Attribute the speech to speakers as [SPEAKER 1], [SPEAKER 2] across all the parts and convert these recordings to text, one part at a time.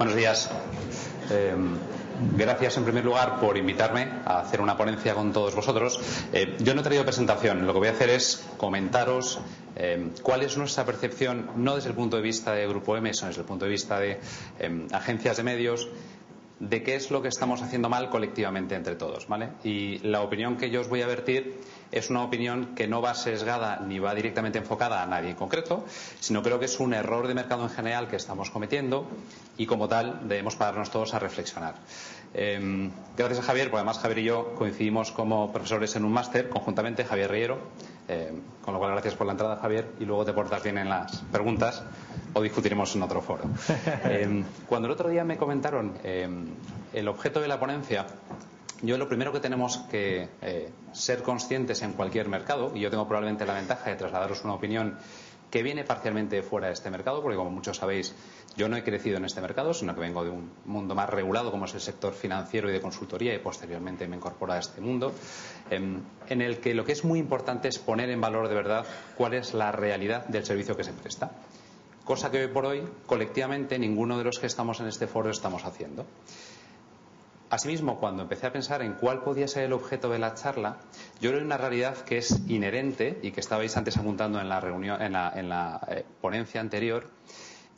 [SPEAKER 1] Buenos días. Gracias en primer lugar por invitarme a hacer una ponencia con todos vosotros. Yo no he traído presentación, lo que voy a hacer es comentaros cuál es nuestra percepción, no desde el punto de vista de Grupo M, sino desde el punto de vista de agencias de medios, de qué es lo que estamos haciendo mal colectivamente entre todos, ¿vale? Y la opinión que yo os voy a vertir es una opinión que no va sesgada ni va directamente enfocada a nadie en concreto, sino creo que es un error de mercado en general que estamos cometiendo y como tal debemos pararnos todos a reflexionar. Gracias a Javier, porque además Javier y yo coincidimos como profesores en un máster conjuntamente, Javier Riero, con lo cual gracias por la entrada, Javier, y luego te portas bien en las preguntas o discutiremos en otro foro. Cuando el otro día me comentaron el objeto de la ponencia, yo lo primero que tenemos que ser conscientes en cualquier mercado, y yo tengo probablemente la ventaja de trasladaros una opinión que viene parcialmente fuera de este mercado, porque como muchos sabéis, yo no he crecido en este mercado, sino que vengo de un mundo más regulado como es el sector financiero y de consultoría, y posteriormente me incorporo a este mundo, en el que lo que es muy importante es poner en valor de verdad cuál es la realidad del servicio que se presta. Cosa que hoy por hoy, colectivamente, ninguno de los que estamos en este foro estamos haciendo. Asimismo, cuando empecé a pensar en cuál podía ser el objeto de la charla, yo creo que una realidad que es inherente y que estabais antes apuntando en la reunión, en la ponencia anterior,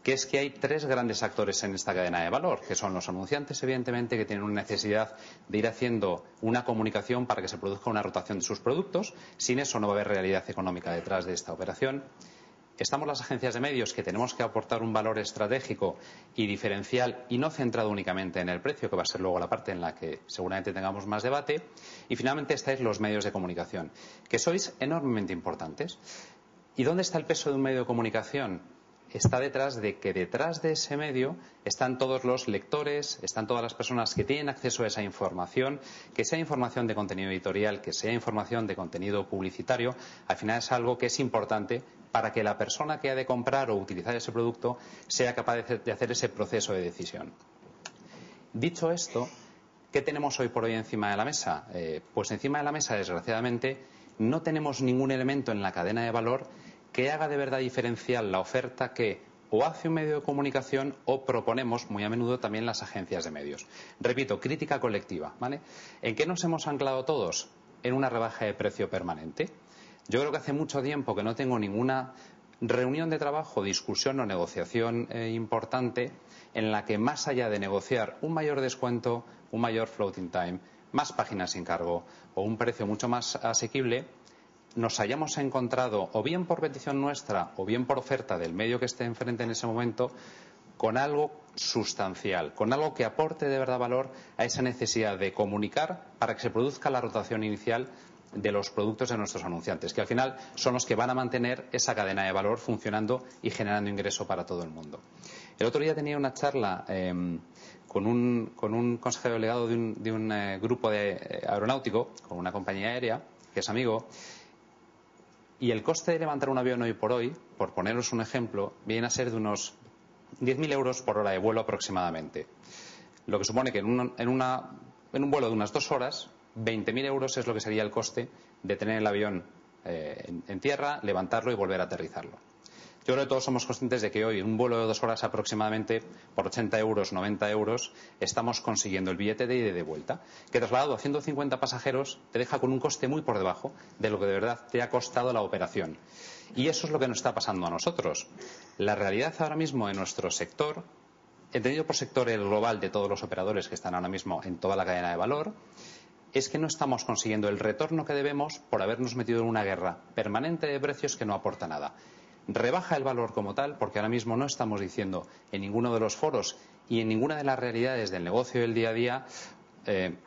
[SPEAKER 1] que es que hay tres grandes actores en esta cadena de valor, que son los anunciantes, evidentemente, que tienen una necesidad de ir haciendo una comunicación para que se produzca una rotación de sus productos. Sin eso no va a haber realidad económica detrás de esta operación. Estamos las agencias de medios, que tenemos que aportar un valor estratégico y diferencial y no centrado únicamente en el precio, que va a ser luego la parte en la que seguramente tengamos más debate. Y finalmente estáis los medios de comunicación, que sois enormemente importantes. ¿Y dónde está el peso de un medio de comunicación? Está detrás de que detrás de ese medio están todos los lectores, están todas las personas que tienen acceso a esa información, que sea información de contenido editorial, que sea información de contenido publicitario. Al final es algo que es importante para que la persona que ha de comprar o utilizar ese producto sea capaz de hacer ese proceso de decisión. Dicho esto, ¿qué tenemos hoy por hoy encima de la mesa? Pues encima de la mesa, desgraciadamente, no tenemos ningún elemento en la cadena de valor que haga de verdad diferencial la oferta que o hace un medio de comunicación o proponemos muy a menudo también las agencias de medios. Repito, crítica colectiva, ¿vale? ¿En qué nos hemos anclado todos? En una rebaja de precio permanente. Yo creo que hace mucho tiempo que no tengo ninguna reunión de trabajo, discusión o negociación importante en la que, más allá de negociar un mayor descuento, un mayor floating time, más páginas sin cargo o un precio mucho más asequible, nos hayamos encontrado, o bien por petición nuestra o bien por oferta del medio que esté enfrente en ese momento, con algo sustancial, con algo que aporte de verdad valor a esa necesidad de comunicar para que se produzca la rotación inicial de los productos de nuestros anunciantes, que al final son los que van a mantener esa cadena de valor funcionando y generando ingreso para todo el mundo. El otro día tenía una charla con un consejero delegado de un grupo aeronáutico, con una compañía aérea, que es amigo, y el coste de levantar un avión hoy por hoy, por poneros un ejemplo, viene a ser de unos 10.000 euros por hora de vuelo aproximadamente. Lo que supone que en un vuelo de unas 2 horas, 20.000 euros es lo que sería el coste de tener el avión en tierra, levantarlo y volver a aterrizarlo. Yo creo que todos somos conscientes de que hoy, en un vuelo de 2 horas aproximadamente, por 80 euros, 90 euros, estamos consiguiendo el billete de ida y de vuelta, que trasladado a 150 pasajeros te deja con un coste muy por debajo de lo que de verdad te ha costado la operación. Y eso es lo que nos está pasando a nosotros. La realidad ahora mismo en nuestro sector, entendido por sector el global de todos los operadores que están ahora mismo en toda la cadena de valor, es que no estamos consiguiendo el retorno que debemos por habernos metido en una guerra permanente de precios que no aporta nada. Rebaja el valor como tal, porque ahora mismo no estamos diciendo en ninguno de los foros y en ninguna de las realidades del negocio del día a día,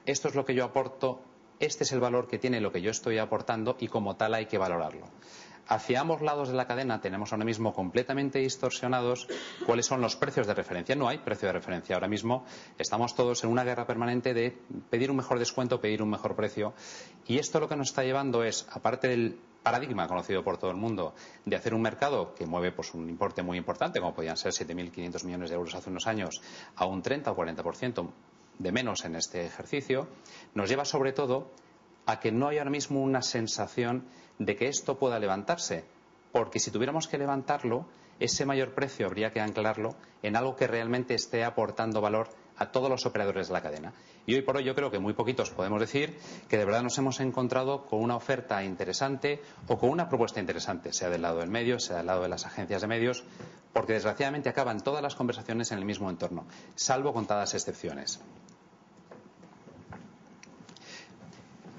[SPEAKER 1] esto es lo que yo aporto, este es el valor que tiene lo que yo estoy aportando y como tal hay que valorarlo. Hacia ambos lados de la cadena tenemos ahora mismo completamente distorsionados cuáles son los precios de referencia. No hay precio de referencia. Ahora mismo estamos todos en una guerra permanente de pedir un mejor descuento, pedir un mejor precio. Y esto lo que nos está llevando es, aparte del paradigma conocido por todo el mundo de hacer un mercado que mueve pues un importe muy importante, como podían ser 7.500 millones de euros hace unos años, a un 30 o 40% de menos en este ejercicio, nos lleva sobre todo a que no hay ahora mismo una sensación de que esto pueda levantarse. porque si tuviéramos que levantarlo, ese mayor precio habría que anclarlo en algo que realmente esté aportando valor a todos los operadores de la cadena. Y hoy por hoy yo creo que muy poquitos podemos decir que de verdad nos hemos encontrado con una oferta interesante o con una propuesta interesante, sea del lado del medio, sea del lado de las agencias de medios, porque desgraciadamente acaban todas las conversaciones en el mismo entorno, salvo contadas excepciones.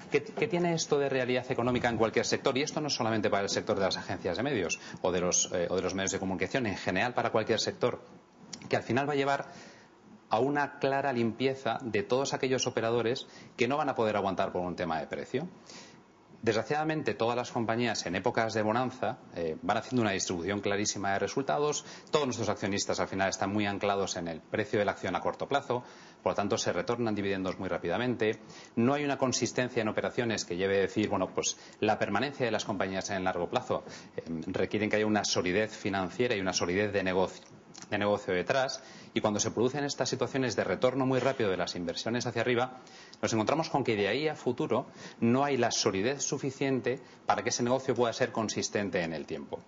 [SPEAKER 1] ¿Qué tiene esto de realidad económica en cualquier sector? Y esto no es solamente para el sector de las agencias de medios o de los medios de comunicación, en general para cualquier sector, que al final va a llevar a una clara limpieza de todos aquellos operadores que no van a poder aguantar por un tema de precio. Desgraciadamente, todas las compañías en épocas de bonanza van haciendo una distribución clarísima de resultados. Todos nuestros accionistas al final están muy anclados en el precio de la acción a corto plazo, por lo tanto se retornan dividendos muy rápidamente. No hay una consistencia en operaciones que lleve a decir, bueno, pues la permanencia de las compañías en el largo plazo requieren que haya una solidez financiera y una solidez de negocio detrás, y cuando se producen estas situaciones de retorno muy rápido de las inversiones hacia arriba, nos encontramos con que de ahí a futuro no hay la solidez suficiente para que ese negocio pueda ser consistente en el tiempo.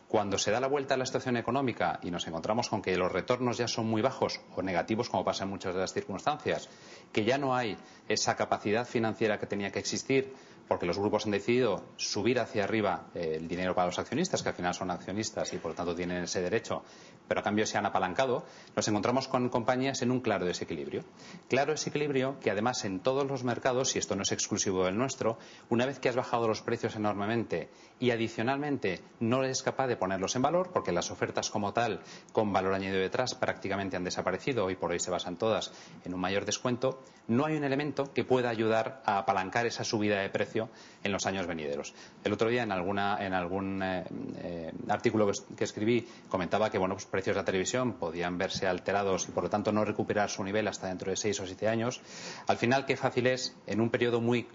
[SPEAKER 1] Cuando se da la vuelta a la situación económica y nos encontramos con que los retornos ya son muy bajos o negativos, como pasa en muchas de las circunstancias, que ya no hay esa capacidad financiera que tenía que existir porque los grupos han decidido subir hacia arriba el dinero para los accionistas, que al final son accionistas y por lo tanto tienen ese derecho, pero a cambio se han apalancado, nos encontramos con compañías en un claro desequilibrio. Claro desequilibrio que además en todos los mercados, y esto no es exclusivo del nuestro, una vez que has bajado los precios enormemente y adicionalmente no eres capaz de ponerlos en valor, porque las ofertas como tal, con valor añadido detrás, prácticamente han desaparecido, hoy por hoy se basan todas en un mayor descuento, no hay un elemento que pueda ayudar a apalancar esa subida de precio en los años venideros. El otro día en algún artículo que escribí comentaba que pues precios de la televisión podían verse alterados y por lo tanto no recuperar su nivel hasta dentro de 6 o 7 años. Al final, qué fácil es en un periodo muy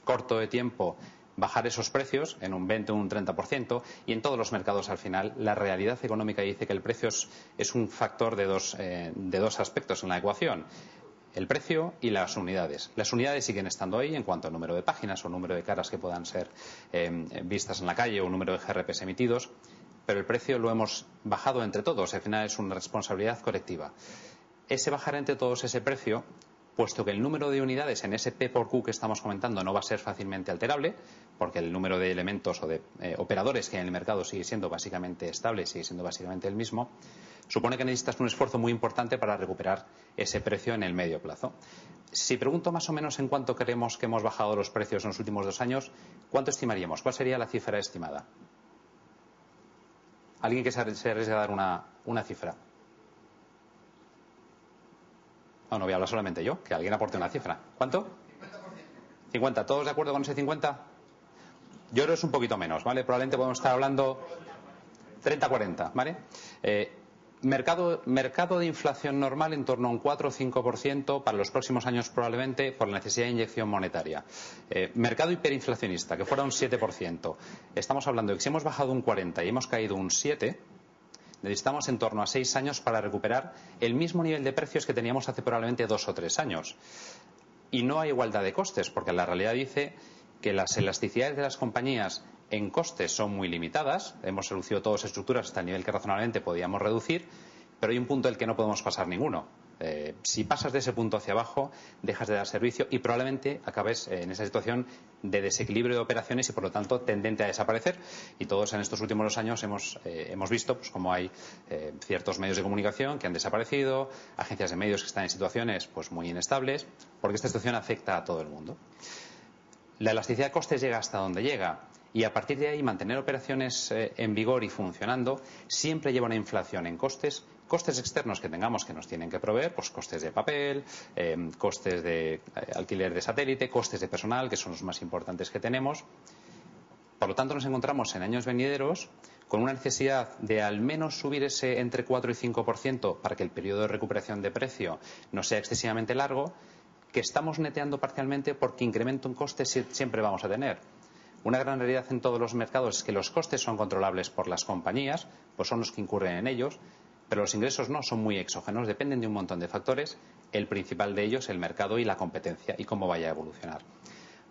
[SPEAKER 1] corto de tiempo bajar esos precios en un 20 o un 30%, y en todos los mercados al final la realidad económica dice que el precio es un factor de dos aspectos en la ecuación: el precio y las unidades. Las unidades siguen estando ahí en cuanto al número de páginas o número de caras que puedan ser vistas en la calle o número de GRPs emitidos, pero el precio lo hemos bajado entre todos. Al final es una responsabilidad colectiva. Ese bajar entre todos ese precio, puesto que el número de unidades en ese P por Q que estamos comentando no va a ser fácilmente alterable, porque el número de elementos o de operadores que hay en el mercado sigue siendo básicamente estable, sigue siendo básicamente el mismo, supone que necesitas un esfuerzo muy importante para recuperar ese precio en el medio plazo. Si pregunto más o menos en cuánto creemos que hemos bajado los precios en los últimos 2 años, ¿cuánto estimaríamos? ¿Cuál sería la cifra estimada? ¿Alguien que se arriesgue a dar una cifra? No voy a hablar solamente yo, que alguien aporte una cifra. ¿Cuánto? 50%. 50. ¿Todos de acuerdo con ese 50? Yo creo que es un poquito menos, ¿vale? Probablemente podemos estar hablando 30-40, ¿vale? Mercado de inflación normal en torno a un 4 o 5% para los próximos años, probablemente por la necesidad de inyección monetaria. Mercado hiperinflacionista, que fuera un 7%. Estamos hablando de que si hemos bajado un 40 y hemos caído un 7, necesitamos en torno a 6 años para recuperar el mismo nivel de precios que teníamos hace probablemente 2 o 3 años. Y no hay igualdad de costes, porque la realidad dice que las elasticidades de las compañías en costes son muy limitadas. Hemos reducido todas las estructuras hasta el nivel que razonablemente podíamos reducir, pero hay un punto del que no podemos pasar ninguno. Si pasas de ese punto hacia abajo, dejas de dar servicio y probablemente acabes en esa situación de desequilibrio de operaciones y por lo tanto tendente a desaparecer. Y todos en estos últimos 2 años hemos visto pues cómo hay ciertos medios de comunicación que han desaparecido, agencias de medios que están en situaciones pues muy inestables, porque esta situación afecta a todo el mundo. La elasticidad de costes llega hasta donde llega, y a partir de ahí mantener operaciones en vigor y funcionando siempre lleva una inflación en costes externos que tengamos que nos tienen que proveer, pues costes de papel, costes de alquiler de satélite, costes de personal, que son los más importantes que tenemos. Por lo tanto, nos encontramos en años venideros con una necesidad de al menos subir ese entre 4 y 5% para que el periodo de recuperación de precio no sea excesivamente largo, que estamos neteando parcialmente porque incremento en costes siempre vamos a tener. Una gran realidad en todos los mercados es que los costes son controlables por las compañías, pues son los que incurren en ellos, pero los ingresos no, son muy exógenos, dependen de un montón de factores, el principal de ellos el mercado y la competencia y cómo vaya a evolucionar.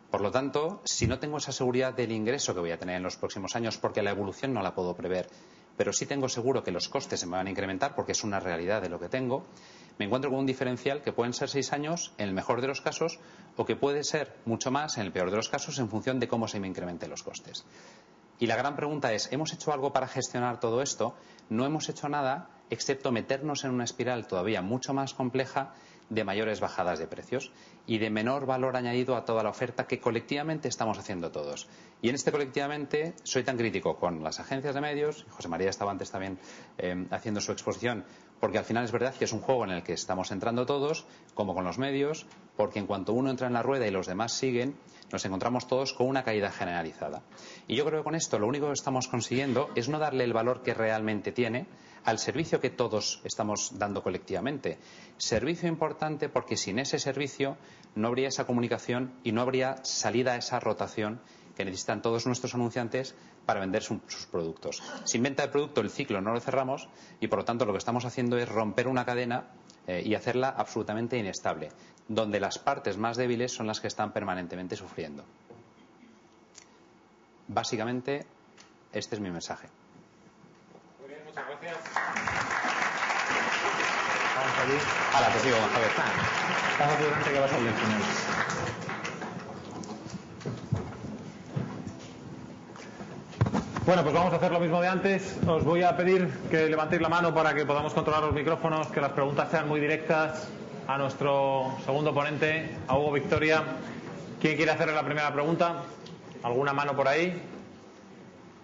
[SPEAKER 1] Por Por lo tanto, si no tengo esa seguridad del ingreso que voy a tener en los próximos años, porque la evolución no la puedo prever, pero sí tengo seguro que los costes se me van a incrementar porque es una realidad de lo que tengo, me encuentro con un diferencial que pueden ser 6 años en el mejor de los casos o que puede ser mucho más en el peor de los casos en función de cómo se me incrementen los costes. Y la gran pregunta es, ¿hemos hecho algo para gestionar todo esto? No hemos hecho nada excepto meternos en una espiral todavía mucho más compleja de mayores bajadas de precios y de menor valor añadido a toda la oferta que colectivamente estamos haciendo todos. Y en este colectivamente soy tan crítico con las agencias de medios, José María estaba antes también haciendo su exposición, porque al final es verdad que es un juego en el que estamos entrando todos, como con los medios, porque en cuanto uno entra en la rueda y los demás siguen, nos encontramos todos con una caída generalizada. Y yo creo que con esto lo único que estamos consiguiendo es no darle el valor que realmente tiene al servicio que todos estamos dando colectivamente. Servicio importante porque sin ese servicio no habría esa comunicación y no habría salida a esa rotación que necesitan todos nuestros anunciantes para vender sus productos. Sin venta de producto el ciclo no lo cerramos y por lo tanto lo que estamos haciendo es romper una cadena y hacerla absolutamente inestable, donde las partes más débiles son las que están permanentemente sufriendo. Básicamente, este es mi mensaje.
[SPEAKER 2] Muy bien, muchas gracias.
[SPEAKER 3] Vamos allí.
[SPEAKER 1] Hala, te sigo, Javier.
[SPEAKER 3] Estamos durante que vas a final. Bueno, pues vamos a hacer lo mismo de antes. Os voy a pedir que levantéis la mano para que podamos controlar los micrófonos, que las preguntas sean muy directas a nuestro segundo ponente, a Hugo Victoria. ¿Quién quiere hacerle la primera pregunta? ¿Alguna mano por ahí?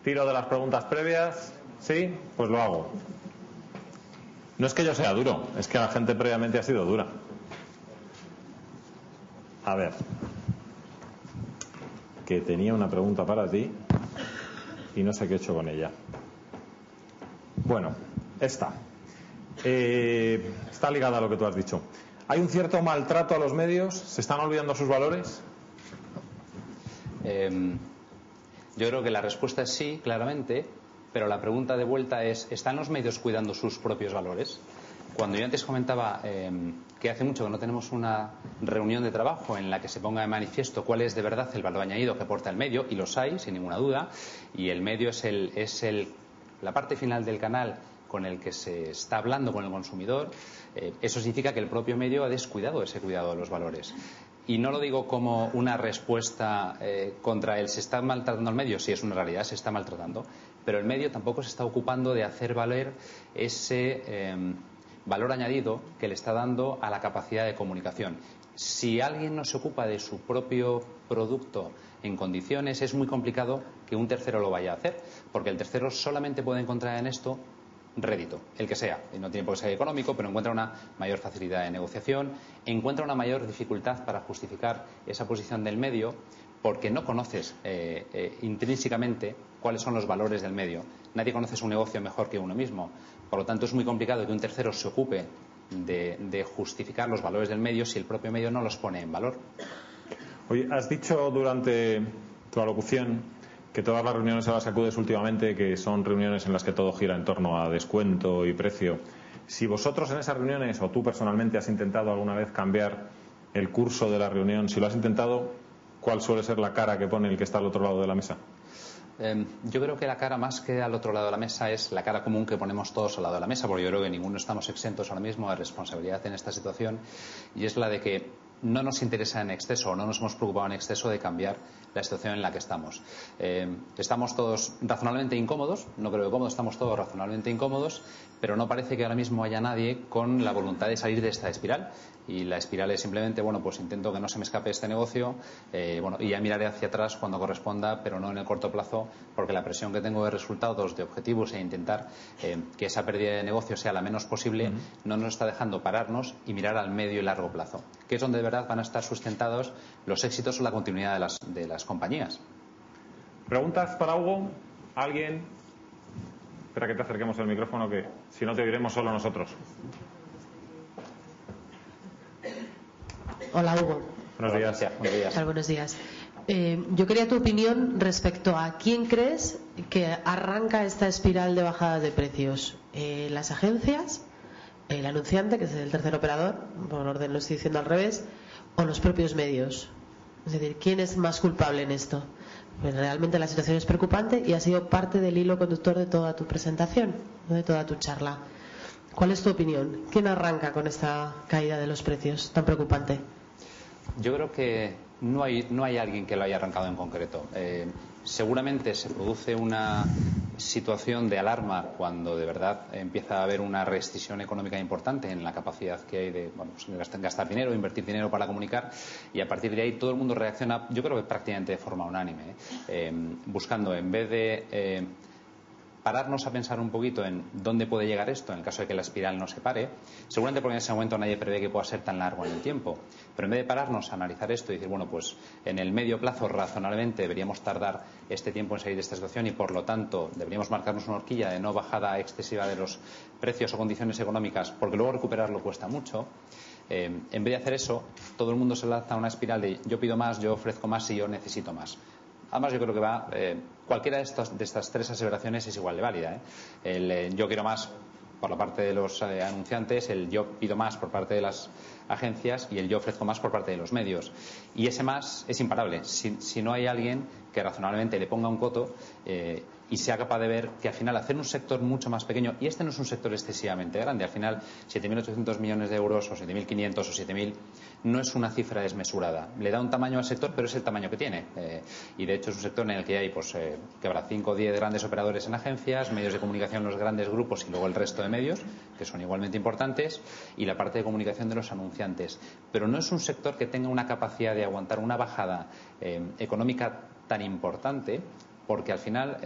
[SPEAKER 3] Tiro de las preguntas previas. ¿Sí? Pues lo hago. No es que yo sea duro, es que la gente previamente ha sido dura. A ver. Que tenía una pregunta para ti y no sé qué he hecho con ella. Bueno, esta. Está ligada a lo que tú has dicho. ¿Hay un cierto maltrato a los medios? ¿Se están olvidando sus valores?
[SPEAKER 1] Yo creo que la respuesta es sí, claramente, pero la pregunta de vuelta es, ¿están los medios cuidando sus propios valores? Cuando yo antes comentaba que hace mucho que no tenemos una reunión de trabajo en la que se ponga de manifiesto cuál es de verdad el valor añadido que aporta el medio, y los hay, sin ninguna duda, y el medio es la parte final del canal con el que se está hablando con el consumidor, eso significa que el propio medio ha descuidado ese cuidado de los valores. Y no lo digo como una respuesta contra el se está maltratando al medio, sí es una realidad, se está maltratando, pero el medio tampoco se está ocupando de hacer valer ese valor añadido que le está dando a la capacidad de comunicación. Si alguien no se ocupa de su propio producto en condiciones, es muy complicado que un tercero lo vaya a hacer, porque el tercero solamente puede encontrar en esto rédito, el que sea, y no tiene por qué ser económico, pero encuentra una mayor facilidad de negociación, encuentra una mayor dificultad para justificar esa posición del medio, porque no conoces intrínsecamente cuáles son los valores del medio. Nadie conoce su negocio mejor que uno mismo. Por lo tanto, es muy complicado que un tercero se ocupe de justificar los valores del medio si el propio medio no los pone en valor.
[SPEAKER 3] Oye, has dicho durante tu alocución que todas las reuniones a las que acudes últimamente, que son reuniones en las que todo gira en torno a descuento y precio. Si vosotros en esas reuniones, o tú personalmente, has intentado alguna vez cambiar el curso de la reunión, si lo has intentado, ¿cuál suele ser la cara que pone el que está al otro lado de la mesa?
[SPEAKER 1] Yo creo que la cara más que al otro lado de la mesa es la cara común que ponemos todos al lado de la mesa, porque yo creo que ninguno estamos exentos ahora mismo de responsabilidad en esta situación, y es la de que no nos interesa en exceso o no nos hemos preocupado en exceso de cambiar la situación en la que estamos. Estamos todos razonablemente incómodos, no creo que cómodos, estamos todos razonablemente incómodos, pero no parece que ahora mismo haya nadie con la voluntad de salir de esta espiral. Y la espiral es simplemente, bueno, pues intento que no se me escape este negocio, y ya miraré hacia atrás cuando corresponda, pero no en el corto plazo, porque la presión que tengo de resultados, de objetivos e intentar que esa pérdida de negocio sea la menos posible, no nos está dejando pararnos y mirar al medio y largo plazo, que es donde de verdad van a estar sustentados los éxitos o la continuidad de las compañías.
[SPEAKER 3] ¿Preguntas para Hugo? ¿Alguien? Espera que te acerquemos el micrófono, que si no te oiremos solo nosotros.
[SPEAKER 4] Hola, Hugo.
[SPEAKER 3] Buenos días.
[SPEAKER 1] Buenos días.
[SPEAKER 4] Buenos días. Yo quería tu opinión respecto a quién crees que arranca esta espiral de bajada de precios. ¿Las agencias, el anunciante, que es el tercer operador, por orden lo estoy diciendo al revés, o los propios medios? Es decir, ¿quién es más culpable en esto? Pues realmente la situación es preocupante y ha sido parte del hilo conductor de toda tu presentación, de toda tu charla. ¿Cuál es tu opinión? ¿Quién arranca con esta caída de los precios tan preocupante?
[SPEAKER 1] Yo creo que no hay alguien que lo haya arrancado en concreto. Seguramente se produce una situación de alarma cuando de verdad empieza a haber una restricción económica importante en la capacidad que hay de gastar dinero, invertir dinero para comunicar, y a partir de ahí todo el mundo reacciona, yo creo que prácticamente de forma unánime, buscando, en vez de pararnos a pensar un poquito en dónde puede llegar esto en el caso de que la espiral no se pare, seguramente porque en ese momento nadie prevé que pueda ser tan largo en el tiempo, pero en vez de pararnos a analizar esto y decir, bueno, pues en el medio plazo razonablemente deberíamos tardar este tiempo en salir de esta situación y por lo tanto deberíamos marcarnos una horquilla de no bajada excesiva de los precios o condiciones económicas, porque luego recuperarlo cuesta mucho. En vez de hacer eso, todo el mundo se lanza a una espiral de yo pido más, yo ofrezco más y yo necesito más. Además, yo creo que cualquiera de estas tres aseveraciones es igual de válida. El yo quiero más por la parte de los anunciantes, el yo pido más por parte de las agencias y el yo ofrezco más por parte de los medios. Y ese más es imparable. Si no hay alguien que razonablemente le ponga un coto y sea capaz de ver que al final hacer un sector mucho más pequeño, y este no es un sector excesivamente grande, al final 7.800 millones de euros o 7.500 o 7.000 no es una cifra desmesurada. Le da un tamaño al sector, pero es el tamaño que tiene. Y de hecho es un sector en el que hay que habrá 5 o 10 grandes operadores en agencias, medios de comunicación, los grandes grupos y luego el resto de medios, que son igualmente importantes, y la parte de comunicación de los anunciantes. Pero no es un sector que tenga una capacidad de aguantar una bajada económica tan importante, porque al final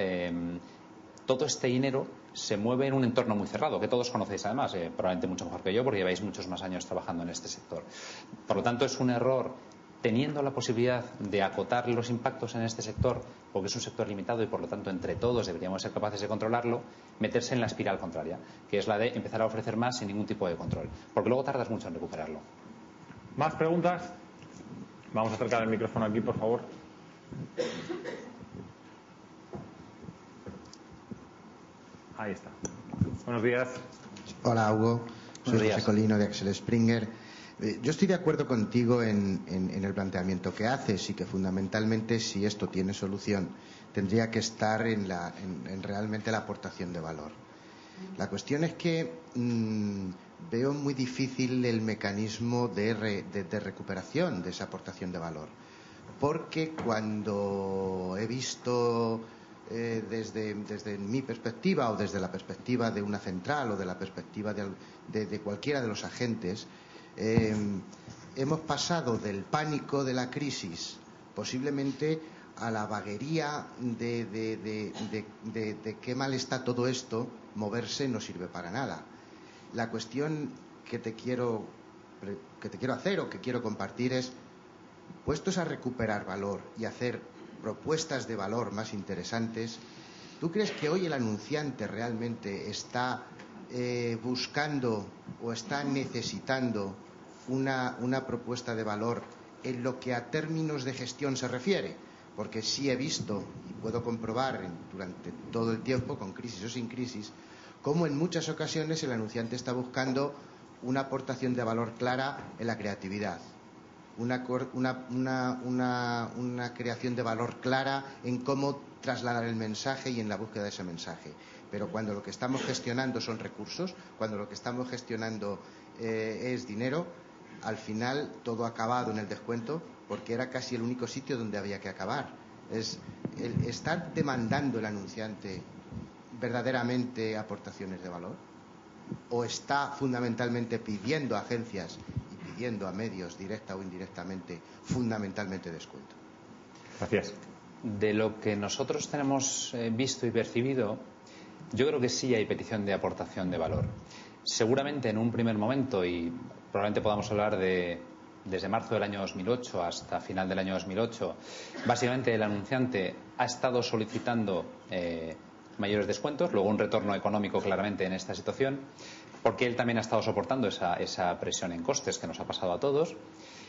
[SPEAKER 1] todo este dinero se mueve en un entorno muy cerrado, que todos conocéis además, probablemente mucho mejor que yo, porque lleváis muchos más años trabajando en este sector. Por lo tanto, es un error, teniendo la posibilidad de acotar los impactos en este sector, porque es un sector limitado y por lo tanto entre todos deberíamos ser capaces de controlarlo, meterse en la espiral contraria, que es la de empezar a ofrecer más sin ningún tipo de control, porque luego tardas mucho en recuperarlo.
[SPEAKER 3] ¿Más preguntas? Vamos a acercar el micrófono aquí, por favor. Ahí está. Buenos días.
[SPEAKER 5] Hola, Hugo. Soy
[SPEAKER 1] José
[SPEAKER 5] Colino de Axel Springer. Yo estoy de acuerdo contigo en el planteamiento que haces y que fundamentalmente, si esto tiene solución, tendría que estar en realmente la aportación de valor. La cuestión es que veo muy difícil el mecanismo de recuperación de esa aportación de valor, porque cuando he visto desde mi perspectiva o desde la perspectiva de una central o de la perspectiva de cualquiera de los agentes, hemos pasado del pánico de la crisis posiblemente a la vaguería de qué mal está todo esto. Moverse no sirve para nada. La cuestión que te quiero hacer o que quiero compartir es, puestos a recuperar valor y hacer propuestas de valor más interesantes, ¿tú crees que hoy el anunciante realmente está buscando o está necesitando una propuesta de valor en lo que a términos de gestión se refiere? Porque sí he visto y puedo comprobar durante todo el tiempo, con crisis o sin crisis, cómo en muchas ocasiones el anunciante está buscando una aportación de valor clara en la creatividad, una creación de valor clara en cómo trasladar el mensaje y en la búsqueda de ese mensaje. Pero cuando lo que estamos gestionando son recursos, cuando lo que estamos gestionando es dinero, al final todo ha acabado en el descuento, porque era casi el único sitio donde había que acabar. ¿Está demandando el anunciante verdaderamente aportaciones de valor? ¿O está fundamentalmente pidiendo a agencias y pidiendo a medios, directa o indirectamente, fundamentalmente descuento?
[SPEAKER 3] Gracias.
[SPEAKER 1] De lo que nosotros tenemos visto y percibido, yo creo que sí hay petición de aportación de valor. Seguramente en un primer momento, y probablemente podamos hablar desde marzo del año 2008 hasta final del año 2008, básicamente el anunciante ha estado solicitando mayores descuentos, luego un retorno económico claramente en esta situación, porque él también ha estado soportando esa presión en costes que nos ha pasado a todos.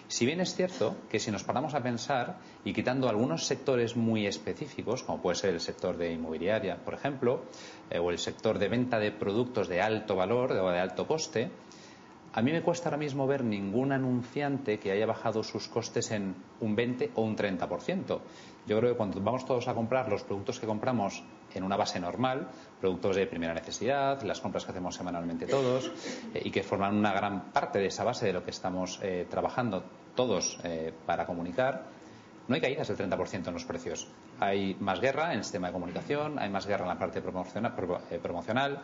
[SPEAKER 1] Si bien es cierto que si nos paramos a pensar y quitando algunos sectores muy específicos, como puede ser el sector de inmobiliaria, por ejemplo, o el sector de venta de productos de alto valor o de alto coste, A mí me cuesta ahora mismo ver ningún anunciante que haya bajado sus costes en un 20 o un 30%. Yo creo que cuando vamos todos a comprar los productos que compramos en una base normal, productos de primera necesidad, las compras que hacemos semanalmente todos, y que forman una gran parte de esa base de lo que estamos trabajando todos para comunicar, no hay caídas del 30% en los precios. Hay más guerra en el sistema de comunicación, hay más guerra en la parte promocional.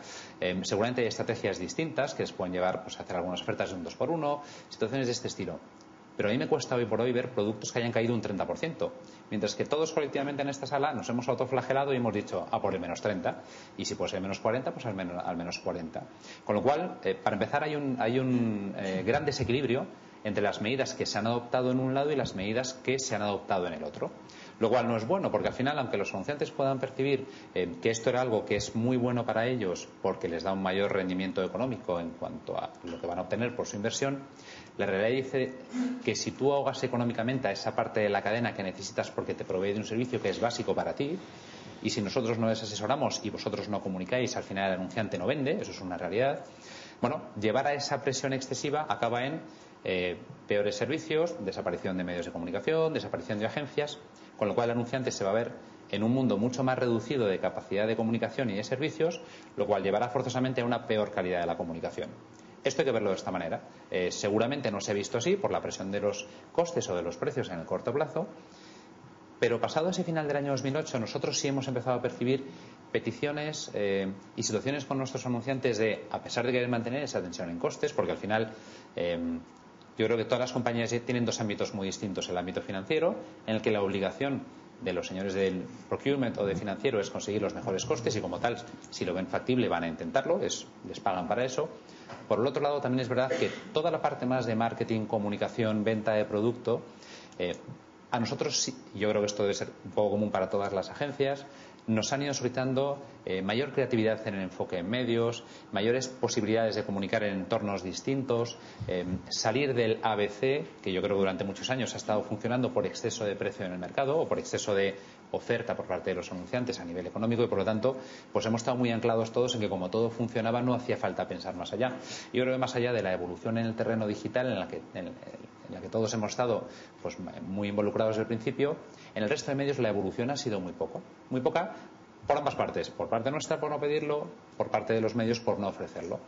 [SPEAKER 1] Seguramente hay estrategias distintas que les pueden llevar pues, a hacer algunas ofertas de un 2x1, situaciones de este estilo. Pero a mí me cuesta hoy por hoy ver productos que hayan caído un 30%. Mientras que todos colectivamente en esta sala nos hemos autoflagelado y hemos dicho a por el menos 30. Y si puede ser menos 40, pues al menos 40. Con lo cual, para empezar, hay un gran desequilibrio entre las medidas que se han adoptado en un lado y las medidas que se han adoptado en el otro. Lo cual no es bueno, porque al final, aunque los anunciantes puedan percibir que esto era algo que es muy bueno para ellos porque les da un mayor rendimiento económico en cuanto a lo que van a obtener por su inversión, la realidad dice que si tú ahogas económicamente a esa parte de la cadena que necesitas porque te provee de un servicio que es básico para ti, y si nosotros no les asesoramos y vosotros no comunicáis, al final el anunciante no vende, eso es una realidad. Bueno, llevar a esa presión excesiva acaba en peores servicios, desaparición de medios de comunicación, desaparición de agencias, con lo cual el anunciante se va a ver en un mundo mucho más reducido de capacidad de comunicación y de servicios, lo cual llevará forzosamente a una peor calidad de la comunicación. Esto hay que verlo de esta manera. Seguramente no se ha visto así por la presión de los costes o de los precios en el corto plazo, pero pasado ese final del año 2008 nosotros sí hemos empezado a percibir peticiones y situaciones con nuestros anunciantes de, a pesar de querer mantener esa tensión en costes, porque al final yo creo que todas las compañías tienen dos ámbitos muy distintos. El ámbito financiero, en el que la obligación de los señores del procurement o de financiero es conseguir los mejores costes y como tal, si lo ven factible van a intentarlo, les pagan para eso. Por el otro lado, también es verdad que toda la parte más de marketing, comunicación, venta de producto, a nosotros sí, yo creo que esto debe ser un poco común para todas las agencias, nos han ido solicitando mayor creatividad en el enfoque en medios, mayores posibilidades de comunicar en entornos distintos, salir del ABC, que yo creo que durante muchos años ha estado funcionando por exceso de precio en el mercado o por exceso de oferta por parte de los anunciantes a nivel económico, y por lo tanto pues hemos estado muy anclados todos en que como todo funcionaba no hacía falta pensar más allá. Yo creo que más allá de la evolución en el terreno digital en la que todos hemos estado pues muy involucrados desde el principio, en el resto de medios la evolución ha sido muy poca por ambas partes, por parte nuestra por no pedirlo, por parte de los medios por no ofrecerlo.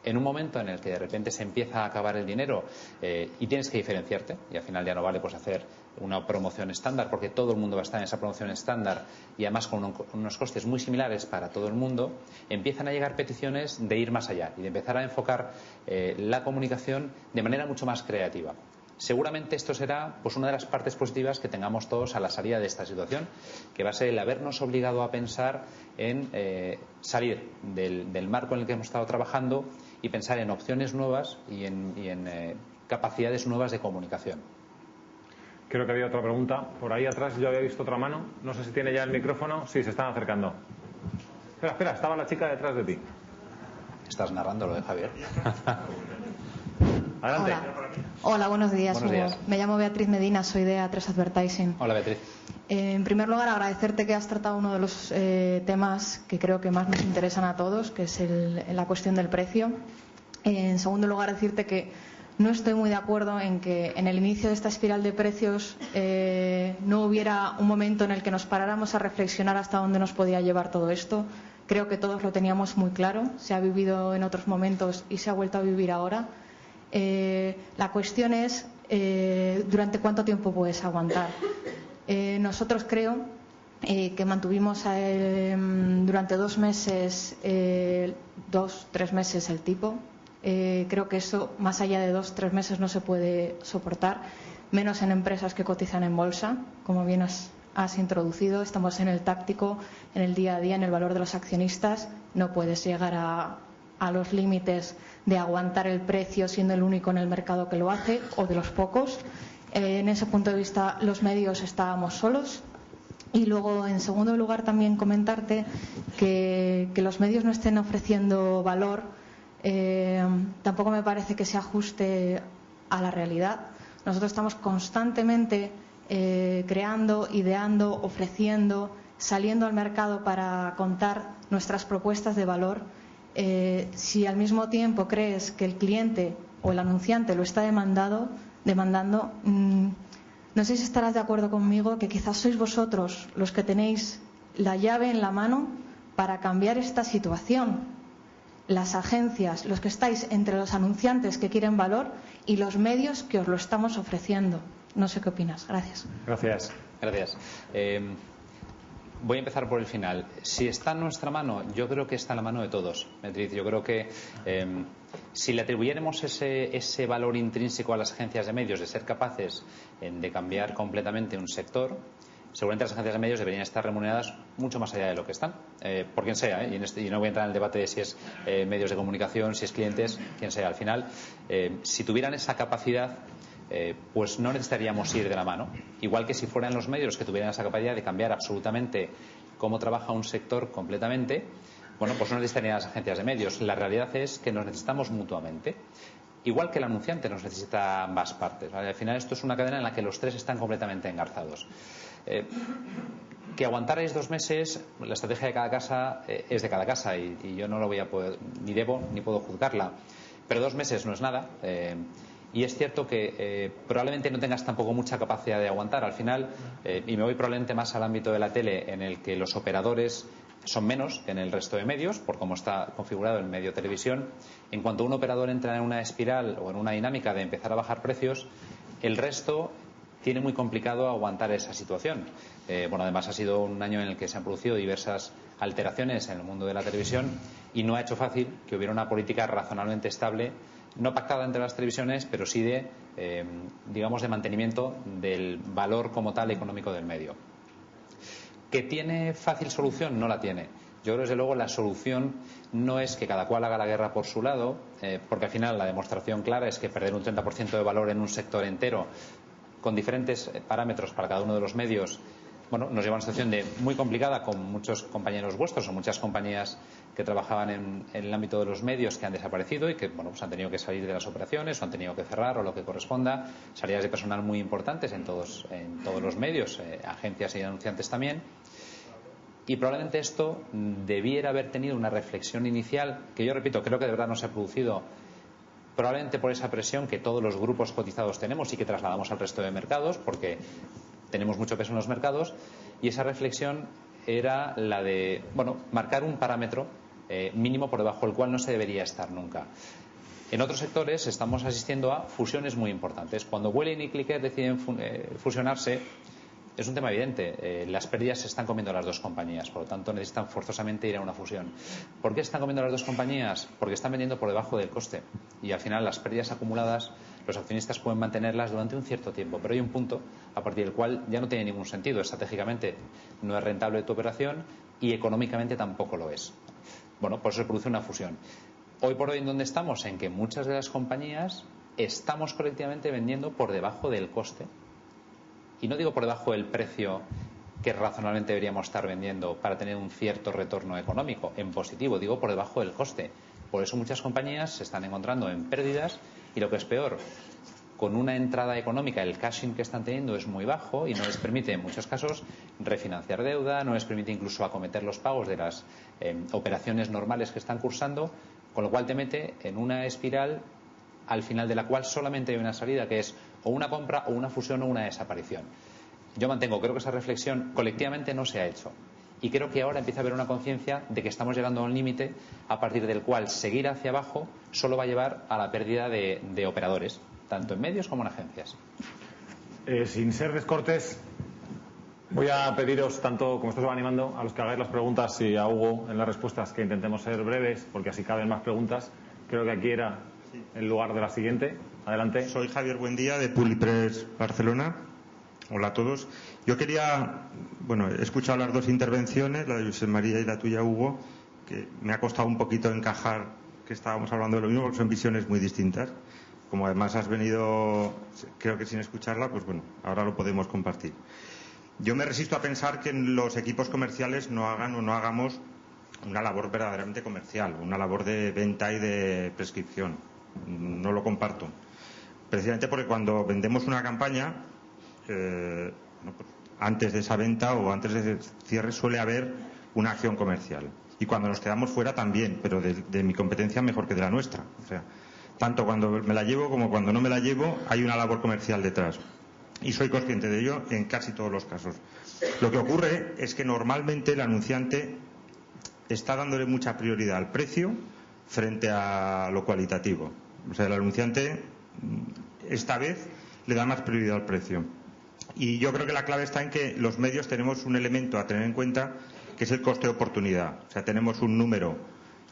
[SPEAKER 1] En un momento en el que de repente se empieza a acabar el dinero y tienes que diferenciarte, y al final ya no vale pues hacer una promoción estándar porque todo el mundo va a estar en esa promoción estándar y además con unos costes muy similares para todo el mundo, empiezan a llegar peticiones de ir más allá y de empezar a enfocar la comunicación de manera mucho más creativa. Seguramente esto será pues una de las partes positivas que tengamos todos a la salida de esta situación, que va a ser el habernos obligado a pensar en salir del marco en el que hemos estado trabajando y pensar en opciones nuevas y en capacidades nuevas de comunicación.
[SPEAKER 3] Creo que había otra pregunta. Por ahí atrás yo había visto otra mano. No sé si tiene ya el micrófono. Sí, se están acercando. Espera, estaba la chica detrás de ti.
[SPEAKER 1] Estás narrando lo de Javier.
[SPEAKER 3] Adelante.
[SPEAKER 6] Hola, buenos días.
[SPEAKER 1] Buenos días.
[SPEAKER 6] Me llamo Beatriz Medina, soy de A3 Advertising.
[SPEAKER 1] Hola, Beatriz.
[SPEAKER 6] En primer lugar, agradecerte que has tratado uno de los temas que creo que más nos interesan a todos, que es la cuestión del precio. En segundo lugar, decirte que no estoy muy de acuerdo en que en el inicio de esta espiral de precios no hubiera un momento en el que nos paráramos a reflexionar hasta dónde nos podía llevar todo esto. Creo que todos lo teníamos muy claro, se ha vivido en otros momentos y se ha vuelto a vivir ahora. La cuestión es durante cuánto tiempo puedes aguantar. Nosotros creo que mantuvimos durante 2 meses, 2-3 meses el tipo. Creo que eso más allá de 2-3 meses no se puede soportar, menos en empresas que cotizan en bolsa, como bien has introducido. Estamos en el táctico, en el día a día, en el valor de los accionistas. No puedes llegar a los límites de aguantar el precio siendo el único en el mercado que lo hace o de los pocos. En ese punto de vista los medios estábamos solos. Y luego, en segundo lugar, también comentarte que los medios no estén ofreciendo valor tampoco me parece que se ajuste a la realidad. Nosotros estamos constantemente creando, ideando, ofreciendo, saliendo al mercado para contar nuestras propuestas de valor. si al mismo tiempo crees que el cliente o el anunciante lo está demandando, no sé si estarás de acuerdo conmigo que quizás sois vosotros los que tenéis la llave en la mano para cambiar esta situación. Las agencias, los que estáis entre los anunciantes que quieren valor y los medios que os lo estamos ofreciendo. No sé qué opinas. Gracias.
[SPEAKER 3] Gracias.
[SPEAKER 1] Gracias. Voy a empezar por el final. Si está en nuestra mano, yo creo que está en la mano de todos, Beatriz. Yo creo que si le atribuyéramos ese valor intrínseco a las agencias de medios de ser capaces de cambiar completamente un sector, seguramente las agencias de medios deberían estar remuneradas mucho más allá de lo que están, por quien sea, y no voy a entrar en el debate de si es medios de comunicación, si es clientes, quien sea. Al final, si tuvieran esa capacidad, pues no necesitaríamos ir de la mano. Igual que si fueran los medios que tuvieran esa capacidad de cambiar absolutamente cómo trabaja un sector completamente, bueno, pues no necesitarían las agencias de medios. La realidad es que nos necesitamos mutuamente. Igual que el anunciante nos necesita ambas partes, ¿vale? Al final esto es una cadena en la que los tres están completamente engarzados. Que aguantarais 2 meses, la estrategia de cada casa es de cada casa y yo no lo voy a poder, ni debo ni puedo juzgarla. Pero 2 meses no es nada. Y es cierto que probablemente no tengas tampoco mucha capacidad de aguantar. Al final, y me voy probablemente más al ámbito de la tele, en el que los operadores son menos que en el resto de medios, por cómo está configurado el medio televisión. En cuanto un operador entra en una espiral o en una dinámica de empezar a bajar precios, el resto tiene muy complicado aguantar esa situación. Bueno, además ha sido un año en el que se han producido diversas alteraciones en el mundo de la televisión y no ha hecho fácil que hubiera una política razonablemente estable, no pactada entre las televisiones, pero sí de, digamos, de mantenimiento del valor como tal económico del medio. ¿Que tiene fácil solución? No la tiene. Yo creo, desde luego, la solución no es que cada cual haga la guerra por su lado, porque al final la demostración clara es que perder un 30% de valor en un sector entero, con diferentes parámetros para cada uno de los medios, bueno, nos lleva a una situación muy complicada, con muchos compañeros vuestros o muchas compañías que trabajaban en el ámbito de los medios que han desaparecido y que, bueno, pues han tenido que salir de las operaciones o han tenido que cerrar o lo que corresponda. Salidas de personal muy importantes en todos los medios, agencias y anunciantes también. Y probablemente esto debiera haber tenido una reflexión inicial, que yo repito, creo que de verdad no se ha producido, probablemente por esa presión que todos los grupos cotizados tenemos y que trasladamos al resto de mercados, porque tenemos mucho peso en los mercados, y esa reflexión era la de, bueno, marcar un parámetro mínimo por debajo del cual no se debería estar nunca. En otros sectores estamos asistiendo a fusiones muy importantes. Cuando Vueling y Clicker deciden fusionarse, es un tema evidente. Las pérdidas se están comiendo las dos compañías, por lo tanto necesitan forzosamente ir a una fusión. ¿Por qué están comiendo las dos compañías? Porque están vendiendo por debajo del coste y al final las pérdidas acumuladas los accionistas pueden mantenerlas durante un cierto tiempo, pero hay un punto a partir del cual ya no tiene ningún sentido. Estratégicamente no es rentable tu operación y económicamente tampoco lo es. Bueno, por eso se produce una fusión. Hoy por hoy, ¿en dónde estamos? En que muchas de las compañías estamos colectivamente vendiendo por debajo del coste. Y no digo por debajo del precio que razonablemente deberíamos estar vendiendo para tener un cierto retorno económico en positivo, digo por debajo del coste. Por eso muchas compañías se están encontrando en pérdidas y, lo que es peor, con una entrada económica, el cash-in que están teniendo es muy bajo y no les permite en muchos casos refinanciar deuda, no les permite incluso acometer los pagos de las operaciones normales que están cursando, con lo cual te mete en una espiral al final de la cual solamente hay una salida, que es o una compra o una fusión o una desaparición. Yo mantengo, creo que esa reflexión colectivamente no se ha hecho y creo que ahora empieza a haber una conciencia de que estamos llegando a un límite a partir del cual seguir hacia abajo solo va a llevar a la pérdida de operadores, tanto en medios como en agencias.
[SPEAKER 3] Sin ser descortés, voy a pediros, tanto como esto se va animando, a los que hagáis las preguntas y a Hugo en las respuestas, que intentemos ser breves, porque así caben más preguntas. Creo que aquí era el lugar de la siguiente. Adelante.
[SPEAKER 7] Soy Javier Buendía, de Publipress Barcelona. Hola a todos. Yo quería, bueno, he escuchado las dos intervenciones, la de José María y la tuya, Hugo, que me ha costado un poquito encajar que estábamos hablando de lo mismo, porque son visiones muy distintas. Como además has venido, creo que sin escucharla, pues bueno, ahora lo podemos compartir. Yo me resisto a pensar que los equipos comerciales no hagan o no hagamos una labor verdaderamente comercial, una labor de venta y de prescripción. No lo comparto. Precisamente porque cuando vendemos una campaña, antes de esa venta o antes de ese cierre suele haber una acción comercial. y cuando nos quedamos fuera también, pero de mi competencia mejor que de la nuestra. O sea, tanto cuando me la llevo como cuando no me la llevo hay una labor comercial detrás. Y soy consciente de ello en casi todos los casos. Lo que ocurre es que normalmente el anunciante está dándole mucha prioridad al precio frente a lo cualitativo. O sea, el anunciante esta vez le da más prioridad al precio. Y yo creo que la clave está en que los medios tenemos un elemento a tener en cuenta, que es el coste de oportunidad. O sea, tenemos un número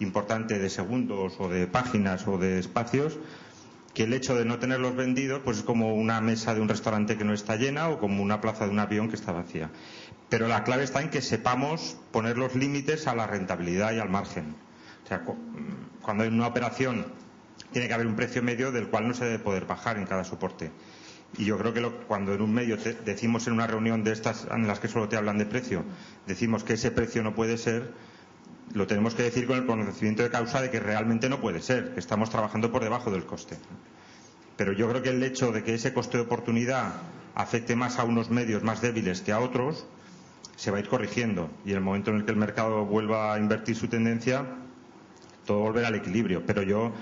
[SPEAKER 7] importante de segundos o de páginas o de espacios que el hecho de no tenerlos vendidos pues es como una mesa de un restaurante que no está llena o como una plaza de un avión que está vacía. Pero la clave está en que sepamos poner los límites a la rentabilidad y al margen. O sea, cuando hay una operación tiene que haber un precio medio del cual no se debe poder bajar en cada soporte. Y yo creo que cuando en un medio decimos en una reunión de estas en las que solo te hablan de precio, decimos que ese precio no puede ser, lo tenemos que decir con el conocimiento de causa de que realmente no puede ser, que estamos trabajando por debajo del coste. Pero yo creo que el hecho de que ese coste de oportunidad afecte más a unos medios más débiles que a otros se va a ir corrigiendo, y en el momento en el que el mercado vuelva a invertir su tendencia todo volverá al equilibrio. Pero yo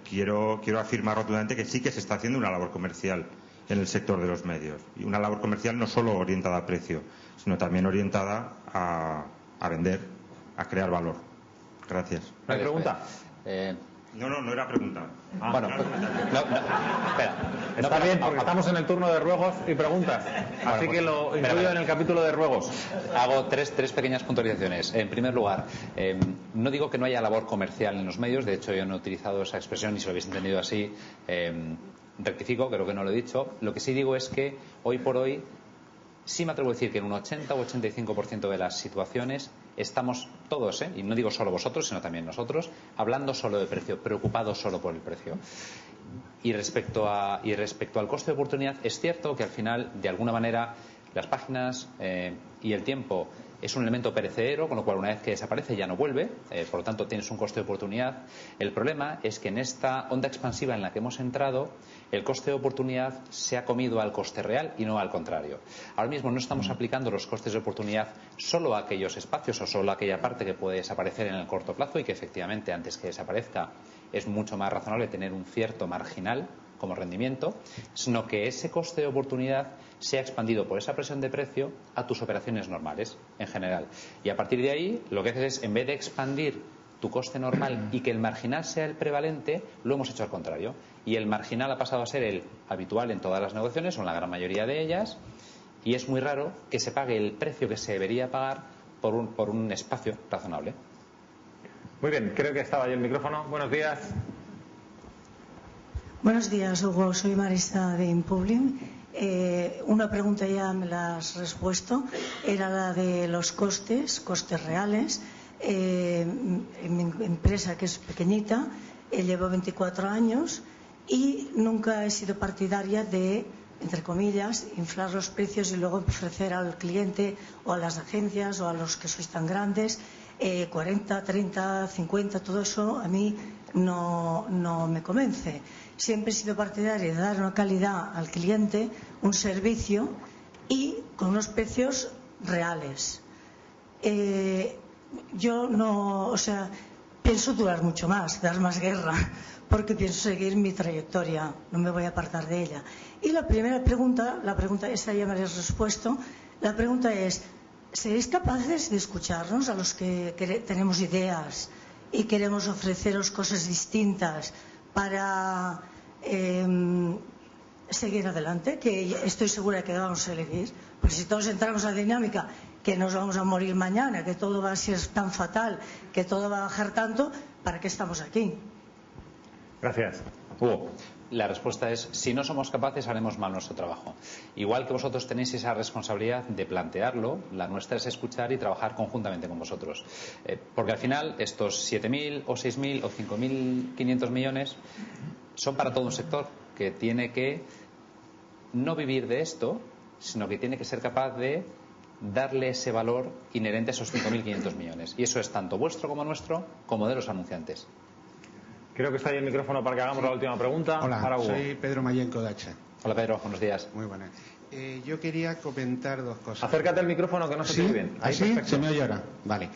[SPEAKER 7] quiero afirmar rotundamente que sí que se está haciendo una labor comercial en el sector de los medios, y una labor comercial no solo orientada a precio, sino también orientada a vender, a crear valor. Gracias.
[SPEAKER 3] ¿No hay pregunta?
[SPEAKER 7] No era pregunta.
[SPEAKER 1] Bueno, espera.
[SPEAKER 3] Está bien, porque estamos en el turno de ruegos y preguntas. Así
[SPEAKER 1] Bueno,
[SPEAKER 3] que lo incluyo en el capítulo de ruegos.
[SPEAKER 1] Hago tres pequeñas puntualizaciones. En primer lugar, no digo que no haya labor comercial en los medios. De hecho, yo no he utilizado esa expresión, y si lo habéis entendido así, rectifico, creo que no lo he dicho. Lo que sí digo es que hoy por hoy sí me atrevo a decir que en un 80 o 85% de las situaciones estamos todos, y no digo solo vosotros, sino también nosotros, hablando solo de precio, preocupados solo por el precio. Y respecto al coste de oportunidad, es cierto que al final, de alguna manera, las páginas y el tiempo es un elemento perecedero, con lo cual una vez que desaparece ya no vuelve, por lo tanto tienes un coste de oportunidad. El problema es que en esta onda expansiva en la que hemos entrado, el coste de oportunidad se ha comido al coste real y no al contrario. Ahora mismo no estamos aplicando los costes de oportunidad solo a aquellos espacios o solo a aquella parte que puede desaparecer en el corto plazo, y que efectivamente antes que desaparezca es mucho más razonable tener un cierto marginal como rendimiento, sino que ese coste de oportunidad se ha expandido por esa presión de precio a tus operaciones normales en general. Y a partir de ahí lo que haces es, en vez de expandir tu coste normal y que el marginal sea el prevalente, lo hemos hecho al contrario. Y el marginal ha pasado a ser el habitual en todas las negociaciones, o en la gran mayoría de ellas, y es muy raro que se pague el precio que se debería pagar por un espacio razonable.
[SPEAKER 3] Muy bien, creo que estaba ahí el micrófono. Buenos días.
[SPEAKER 8] Buenos días, Hugo. Soy Marisa de Impublium. Una pregunta ya me la has respuesto. Era la de los costes reales. En mi empresa, que es pequeñita, llevo 24 años y nunca he sido partidaria de, entre comillas, inflar los precios y luego ofrecer al cliente o a las agencias o a los que sois tan grandes 40, 30, 50, todo eso a mí no me convence. Siempre he sido partidaria de dar una calidad al cliente, un servicio, y con unos precios reales. Yo no, pienso durar mucho más, dar más guerra, porque pienso seguir mi trayectoria, no me voy a apartar de ella. Y la primera pregunta, esa ya me la has respuesto, la pregunta es: ¿seréis capaces de escucharnos a los que tenemos ideas y queremos ofreceros cosas distintas para seguir adelante? Que estoy segura que vamos a elegir, porque si todos entramos a la dinámica que nos vamos a morir mañana, que todo va a ser tan fatal, que todo va a bajar tanto, ¿para qué estamos aquí?
[SPEAKER 3] Gracias.
[SPEAKER 1] Hugo. La respuesta es: si no somos capaces, haremos mal nuestro trabajo. Igual que vosotros tenéis esa responsabilidad de plantearlo, la nuestra es escuchar y trabajar conjuntamente con vosotros. Porque al final estos 7.000 o 6.000 o 5.500 millones son para todo un sector que tiene que no vivir de esto, sino que tiene que ser capaz de darle ese valor inherente a esos 5.500 millones. Y eso es tanto vuestro como nuestro, como de los anunciantes.
[SPEAKER 3] Creo que está ahí el micrófono para que hagamos la última pregunta.
[SPEAKER 9] Hola,
[SPEAKER 3] para Hugo.
[SPEAKER 9] soy Pedro Mayenco de Hacha.
[SPEAKER 1] Hola Pedro, buenos días.
[SPEAKER 9] Muy buenas. Yo quería comentar dos cosas.
[SPEAKER 3] Acércate al micrófono que no se te oye bien. Ahí,
[SPEAKER 9] ¿Sí?
[SPEAKER 3] perfecto.
[SPEAKER 9] ¿Se me oye ahora? Vale.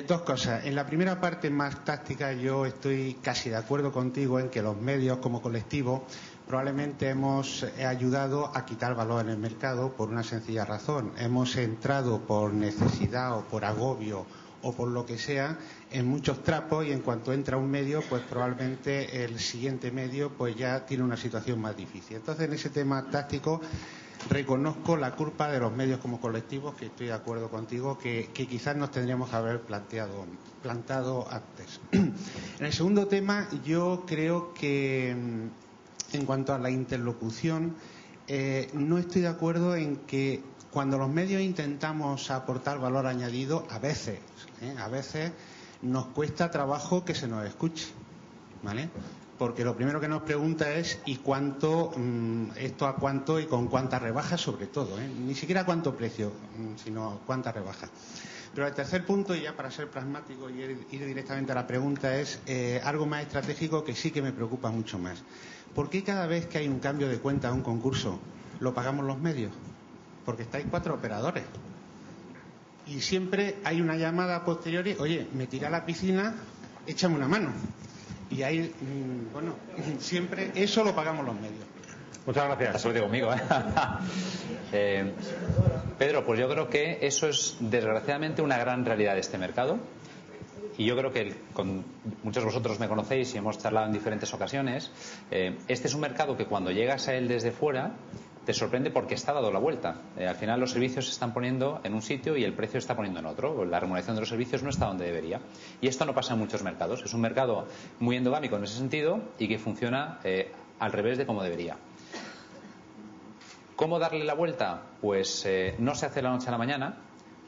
[SPEAKER 9] Dos cosas. En la primera parte más táctica yo estoy casi de acuerdo contigo en que los medios como colectivo probablemente hemos ayudado a quitar valor en el mercado por una sencilla razón. Hemos entrado por necesidad o por agobio o por lo que sea en muchos trapos y en cuanto entra un medio pues probablemente el siguiente medio pues ya tiene una situación más difícil. Entonces en ese tema táctico reconozco la culpa de los medios como colectivos, que estoy de acuerdo contigo, que quizás nos tendríamos que haber plantado antes. En el segundo tema, yo creo que en cuanto a la interlocución, no estoy de acuerdo en que cuando los medios intentamos aportar valor añadido, a veces nos cuesta trabajo que se nos escuche, ¿vale? Porque lo primero que nos pregunta es ¿y cuánto, esto a cuánto y con cuántas rebajas sobre todo? Ni siquiera cuánto precio, sino cuántas rebajas. Pero el tercer punto, y ya para ser pragmático y ir directamente a la pregunta, es algo más estratégico que sí que me preocupa mucho más. ¿Por qué cada vez que hay un cambio de cuenta a un concurso lo pagamos los medios? Porque estáis 4 operadores. Y siempre hay una llamada posterior, oye, me tira a la piscina, échame una mano. Y ahí, bueno, siempre eso lo pagamos los medios.
[SPEAKER 3] Muchas gracias.
[SPEAKER 1] La suerte conmigo, Pedro, pues yo creo que eso es desgraciadamente una gran realidad de este mercado. Y yo creo que muchos de vosotros me conocéis y hemos charlado en diferentes ocasiones. Este es un mercado que cuando llegas a él desde fuera te sorprende porque está dado la vuelta. Al final los servicios se están poniendo en un sitio y el precio se está poniendo en otro. La remuneración de los servicios no está donde debería. Y esto no pasa en muchos mercados. Es un mercado muy endogámico en ese sentido y que funciona al revés de como debería. ¿Cómo darle la vuelta? Pues no se hace de la noche a la mañana,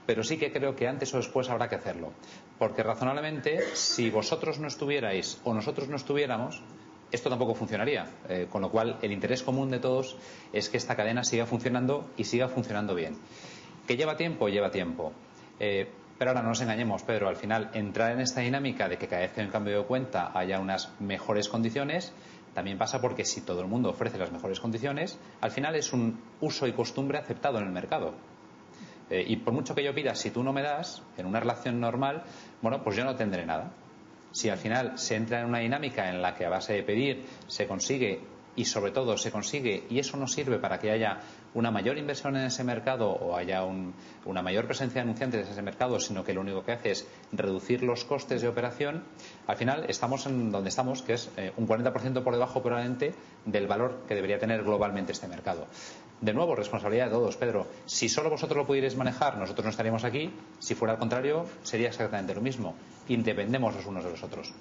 [SPEAKER 1] pero sí que creo que antes o después habrá que hacerlo. Porque razonablemente, si vosotros no estuvierais o nosotros no estuviéramos, esto tampoco funcionaría. Con lo cual, el interés común de todos es que esta cadena siga funcionando y siga funcionando bien. ¿Que lleva tiempo? Lleva tiempo. Pero ahora no nos engañemos, Pedro. Al final, entrar en esta dinámica de que cada vez que hay un cambio de cuenta haya unas mejores condiciones, también pasa porque si todo el mundo ofrece las mejores condiciones, al final es un uso y costumbre aceptado en el mercado. Y por mucho que yo pida, si tú no me das, en una relación normal, bueno, pues yo no tendré nada. Si al final se entra en una dinámica en la que a base de pedir se consigue, y sobre todo se consigue, y eso no sirve para que haya una mayor inversión en ese mercado o haya una mayor presencia de anunciantes en ese mercado, sino que lo único que hace es reducir los costes de operación, al final estamos en donde estamos, que es un 40% por debajo probablemente del valor que debería tener globalmente este mercado. De nuevo, responsabilidad de todos, Pedro. Si solo vosotros lo pudierais manejar, nosotros no estaríamos aquí. Si fuera al contrario, sería exactamente lo mismo. Independemos los unos de los otros.